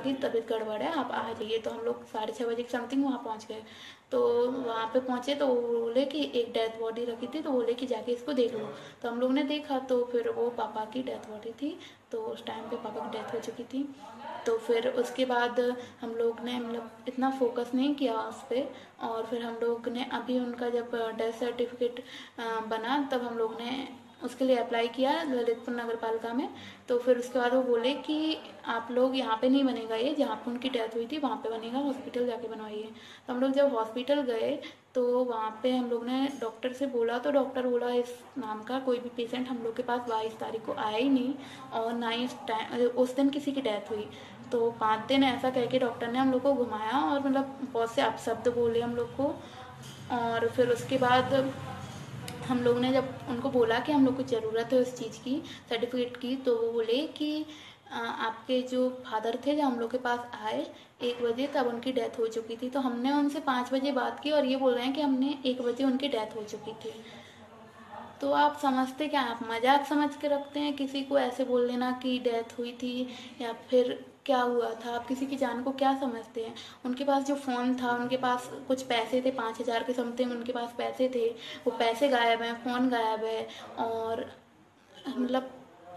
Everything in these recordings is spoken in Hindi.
की तबीयत गड़बड़ है, आप आ जाइए। तो हम लोग 6:30 बजे के समथिंग वहाँ पहुँच गए। तो वहाँ पे पहुँचे तो वो बोले कि एक डेथ बॉडी रखी थी, तो बोले कि जाके इसको देख लो। तो हम लोग ने देखा तो फिर वो पापा की डेथ बॉडी थी। तो उस टाइम पे पापा की डेथ हो चुकी थी। तो फिर उसके बाद हम लोग ने मतलब इतना फोकस नहीं किया उस पर। और फिर हम लोग ने अभी उनका जब डेथ सर्टिफिकेट बना तब हम लोग ने उसके लिए अप्लाई किया ललितपुर नगर पालिका में। तो फिर उसके बाद वो बोले कि आप लोग यहाँ पे नहीं बनेगा, ये जहाँ पे उनकी डेथ हुई थी वहाँ पे बनेगा, हॉस्पिटल जाके बनवाइए। तो हम लोग जब हॉस्पिटल गए तो वहाँ पे हम लोग ने डॉक्टर से बोला, तो डॉक्टर बोला इस नाम का कोई भी पेशेंट हम लोग के पास 22 तारीख को आया ही नहीं, और ना ही उस दिन किसी की डेथ हुई। तो 5 दिन ऐसा कह के डॉक्टर ने हम लोग को घुमाया और मतलब बहुत से अपशब्द बोले हम लोग को। और फिर उसके बाद हम लोग ने जब उनको बोला कि हम लोग को ज़रूरत है उस चीज़ की सर्टिफिकेट की, तो वो बोले कि आपके जो फादर थे जब हम लोग के पास आए 1 बजे, तब उनकी डेथ हो चुकी थी। तो हमने उनसे 5 बजे बात की और ये बोल रहे हैं कि हमने 1 बजे उनकी डेथ हो चुकी थी। तो आप समझते क्या, आप मजाक समझ के रखते हैं किसी को ऐसे बोल देना कि डेथ हुई थी, या फिर क्या हुआ था, आप किसी की जान को क्या समझते हैं। उनके पास जो फ़ोन था, उनके पास कुछ पैसे थे, 5,000 के समथिंग उनके पास पैसे थे, वो पैसे गायब हैं, फ़ोन गायब है। और मतलब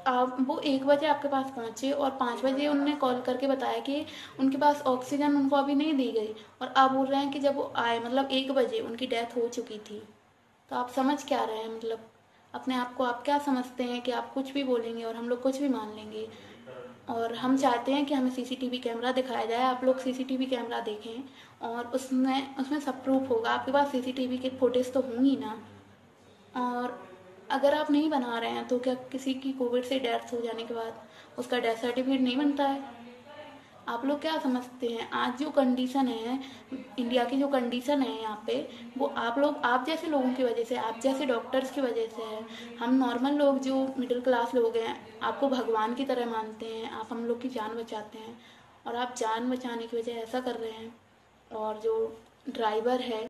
आप वो 1 बजे आपके पास पहुँचे और 5 बजे उनने कॉल करके बताया कि उनके पास ऑक्सीजन उनको अभी नहीं दी गई, और आप बोल रहे हैं कि जब वो आए मतलब 1 बजे उनकी डेथ हो चुकी थी। तो आप समझ क्या रहे हैं, मतलब अपने आप को आप क्या समझते हैं कि आप कुछ भी बोलेंगे और हम लोग कुछ भी मान लेंगे। और हम चाहते हैं कि हमें सीसीटीवी कैमरा दिखाया जाए, आप लोग सीसीटीवी कैमरा देखें और उसमें उसमें सब प्रूफ होगा, आपके पास सीसीटीवी के फुटेज तो होंगी ना। और अगर आप नहीं बना रहे हैं तो क्या किसी की कोविड से डेथ हो जाने के बाद उसका डेथ सर्टिफिकेट नहीं बनता है। आप लोग क्या समझते हैं, आज जो कंडीशन है इंडिया की, जो कंडीशन है यहाँ पे, वो आप लोग, आप जैसे लोगों की वजह से, आप जैसे डॉक्टर्स की वजह से है। हम नॉर्मल लोग जो मिडिल क्लास लोग हैं आपको भगवान की तरह मानते हैं, आप हम लोग की जान बचाते हैं, और आप जान बचाने की वजह ऐसा कर रहे हैं। और जो ड्राइवर है